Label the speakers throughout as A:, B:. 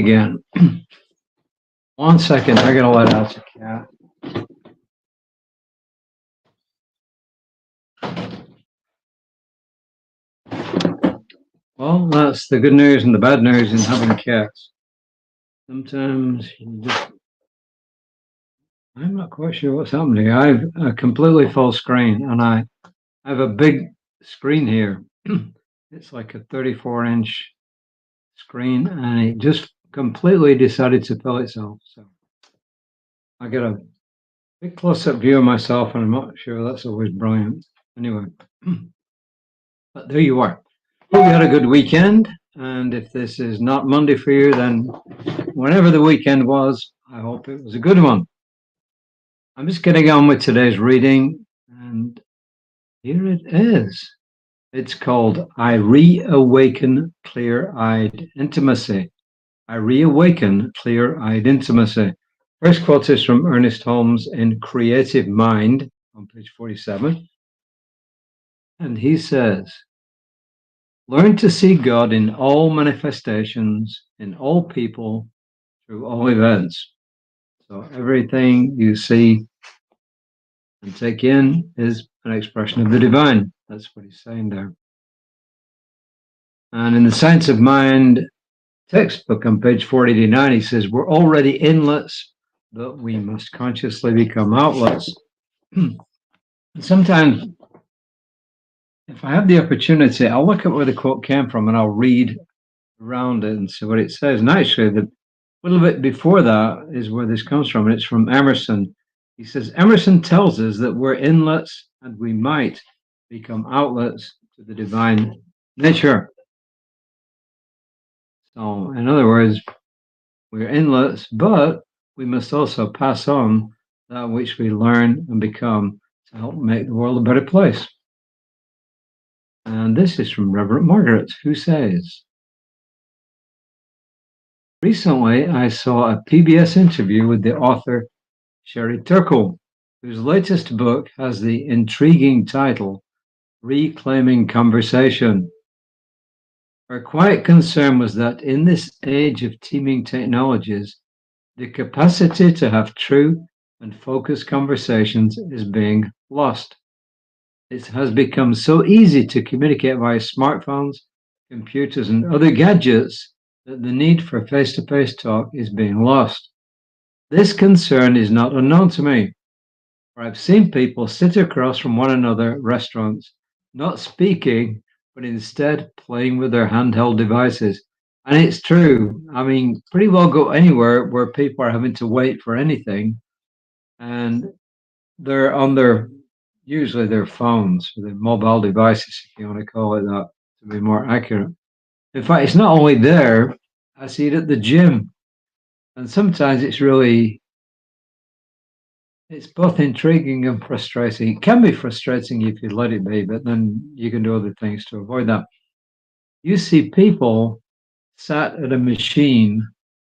A: again. 1 second, I gotta let out the cat. Well, that's the good news and the bad news in having cats. Sometimes you just, I'm not quite sure what's happening. I've a completely full screen and I have a big screen here. It's like a 34-inch screen and it just completely decided to fill itself. So I got a big close-up view of myself and I'm not sure that's always brilliant. Anyway, but there you are. Hope you had a good weekend. And if this is not Monday for you, then whenever the weekend was, I hope it was a good one. I'm just getting on with today's reading, and here it is. It's called I Reawaken Clear-Eyed Intimacy. I Reawaken Clear-Eyed Intimacy. First quote is from Ernest Holmes in Creative Mind on page 47. And he says, learn to see God in all manifestations, in all people, through all events. So everything you see and take in is an expression of the divine. That's what he's saying there. And in the Science of Mind textbook on page 489, he says, we're already inlets, but we must consciously become outlets. Sometimes, if I have the opportunity, I'll look at where the quote came from and I'll read around it and see what it says. And actually, the little bit before that is where this comes from, and it's from Emerson. He says, Emerson tells us that we're inlets and we might become outlets to the divine nature. So, in other words, we're inlets, but we must also pass on that which we learn and become to help make the world a better place. And this is from Reverend Margaret, who says, recently, I saw a PBS interview with the author Sherry Turkle, whose latest book has the intriguing title, Reclaiming Conversation. Her quiet concern was that in this age of teeming technologies, the capacity to have true and focused conversations is being lost. It has become so easy to communicate via smartphones, computers, and other gadgets that the need for face-to-face talk is being lost. This concern is not unknown to me, for I've seen people sit across from one another at restaurants, not speaking, but instead playing with their handheld devices. And it's true. I mean, pretty well go anywhere where people are having to wait for anything, and they're on usually their phones, their mobile devices, if you want to call it that, to be more accurate. In fact, it's not only there, I see it at the gym. And sometimes it's both intriguing and frustrating. It can be frustrating if you let it be, but then you can do other things to avoid that. You see people sat at a machine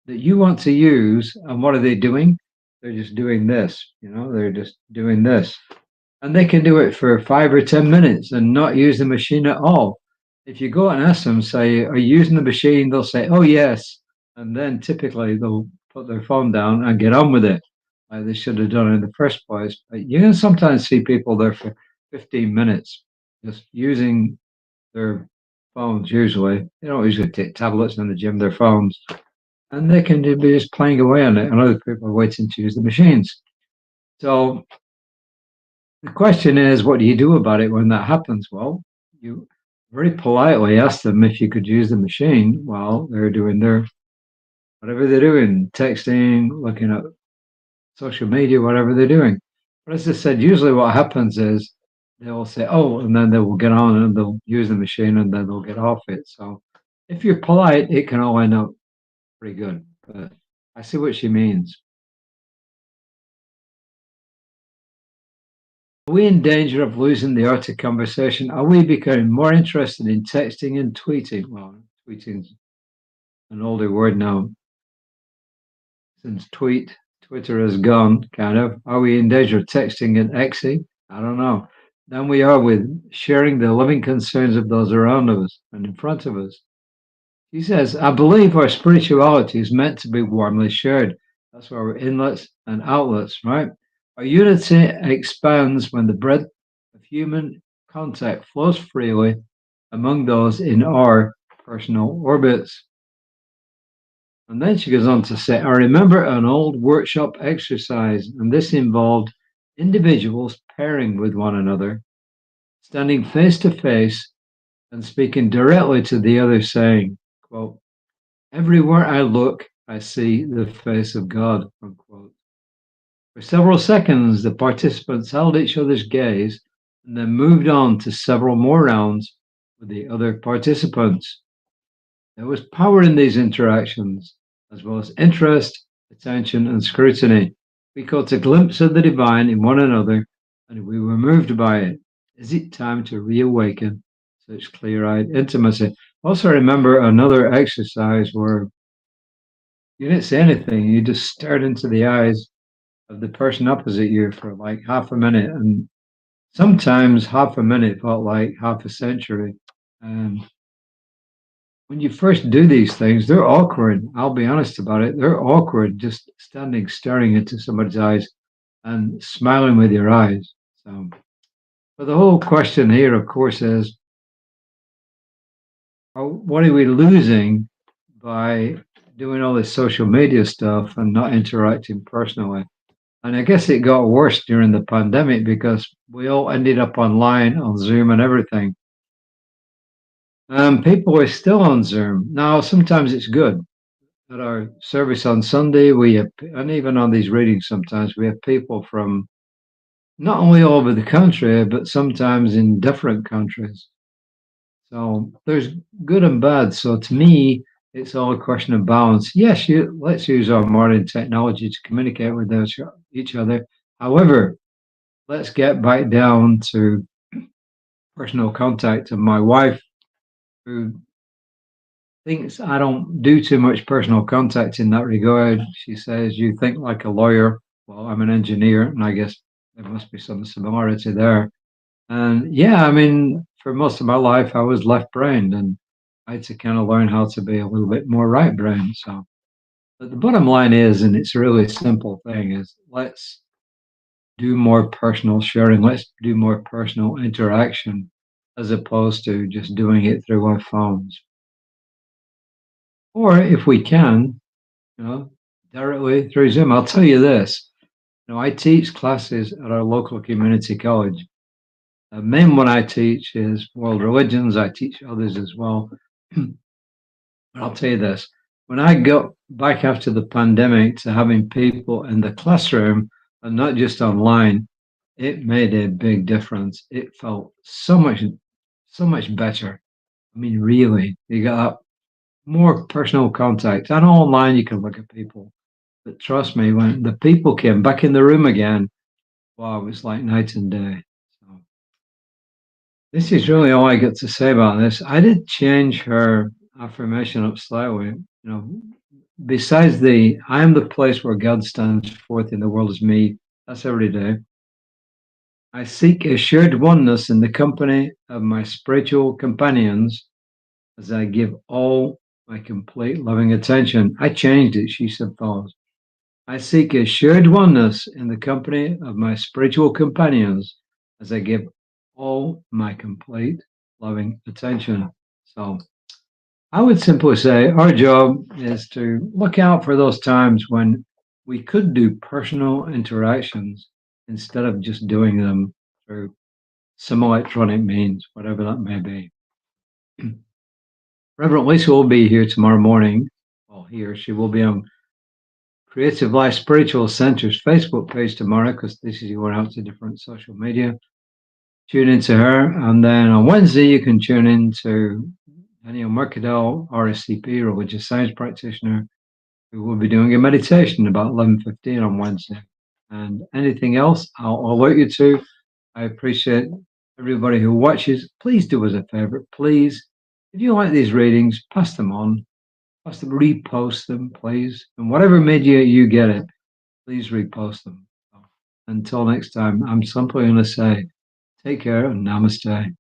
A: that you want to use, and what are they doing? They're just doing this, they're just doing this. And they can do it for 5 or 10 minutes and not use the machine at all. If you go and ask them, say, are you using the machine? They'll say, oh, yes. And then typically they'll put their phone down and get on with it, like they should have done in the first place. But you can sometimes see people there for 15 minutes just using their phones. Usually, they don't usually take tablets in the gym, their phones. And they can be just playing away on it, and other people are waiting to use the machines. So the question is, what do you do about it when that happens? Well, you very politely ask them if you could use the machine while they're doing whatever they're doing, texting, looking at social media, whatever they're doing. But as I said, usually what happens is they'll say, oh, and then they will get on and they'll use the machine and then they'll get off it. So if you're polite, it can all end up pretty good. But I see what she means. Are we in danger of losing the art of conversation? Are we becoming more interested in texting and tweeting? Well, tweeting's an older word now. Since Twitter has gone, kind of. Are we in danger of texting and Xing? I don't know. Than we are with sharing the living concerns of those around us and in front of us. She says, I believe our spirituality is meant to be warmly shared. That's why we're inlets and outlets, right? Our unity expands when the breadth of human contact flows freely among those in our personal orbits. And then she goes on to say, I remember an old workshop exercise, and this involved individuals pairing with one another, standing face to face and speaking directly to the other, saying, quote, everywhere I look, I see the face of God, unquote. For several seconds, the participants held each other's gaze and then moved on to several more rounds with the other participants. There was power in these interactions, as well as interest, attention, and scrutiny. We caught a glimpse of the divine in one another, and we were moved by it. Is it time to reawaken such clear eyed intimacy? Also, remember another exercise where you didn't say anything, you just stared into the eyes of the person opposite you for like half a minute. And sometimes half a minute felt like half a century. And when you first do these things, they're awkward. I'll be honest about it. They're awkward just standing, staring into somebody's eyes and smiling with your eyes. So, but the whole question here, of course, is what are we losing by doing all this social media stuff and not interacting personally? And I guess it got worse during the pandemic because we all ended up online on Zoom and everything. People are still on Zoom. Now, sometimes it's good. At our service on Sunday, we have, and even on these readings, sometimes we have people from not only all over the country, but sometimes in different countries. So there's good and bad. So to me, it's all a question of balance. Yes, let's use our modern technology to communicate with each other. However, let's get back down to personal contact. And my wife, who thinks I don't do too much personal contact in that regard, she says, you think like a lawyer. Well, I'm an engineer, and I guess there must be some similarity there. And yeah, I mean, for most of my life, I was left brained, and I had to kind of learn how to be a little bit more right brained. So, but the bottom line is, and it's a really simple thing, is let's do more personal sharing. Let's do more personal interaction as opposed to just doing it through our phones. Or if we can, you know, directly through Zoom. I'll tell you this. I teach classes at our local community college. The main one I teach is world religions. I teach others as well. But I'll tell you this. When I got back after the pandemic to having people in the classroom and not just online, it made a big difference. It felt so much better. I mean, really, you got more personal contact. I know online you can look at people, but trust me, when the people came back in the room again, wow, it was like night and day. So this is really all I get to say about this. I did change her affirmation up slightly. Besides the I am the place where God stands forth in the world as me, that's every day. I seek a shared oneness in the company of my spiritual companions as I give all my complete loving attention. I changed it, she said follows. I seek a shared oneness in the company of my spiritual companions as I give all my complete loving attention. So I would simply say our job is to look out for those times when we could do personal interactions instead of just doing them through some electronic means, whatever that may be. Reverend Lisa will be here tomorrow morning. Well, she will be on Creative Life Spiritual Center's Facebook page tomorrow because this is going out to different social media. Tune into her. And then on Wednesday, you can tune in to Daniel Mercadal, RSCP, Religious Science Practitioner, who will be doing a meditation about 11:15 on Wednesday. And anything else, I'll alert you to. I appreciate everybody who watches. Please do us a favor. Please, if you like these readings, pass them on. Pass them, repost them, please. And whatever media you get it, please repost them. Until next time, I'm simply going to say, take care and namaste.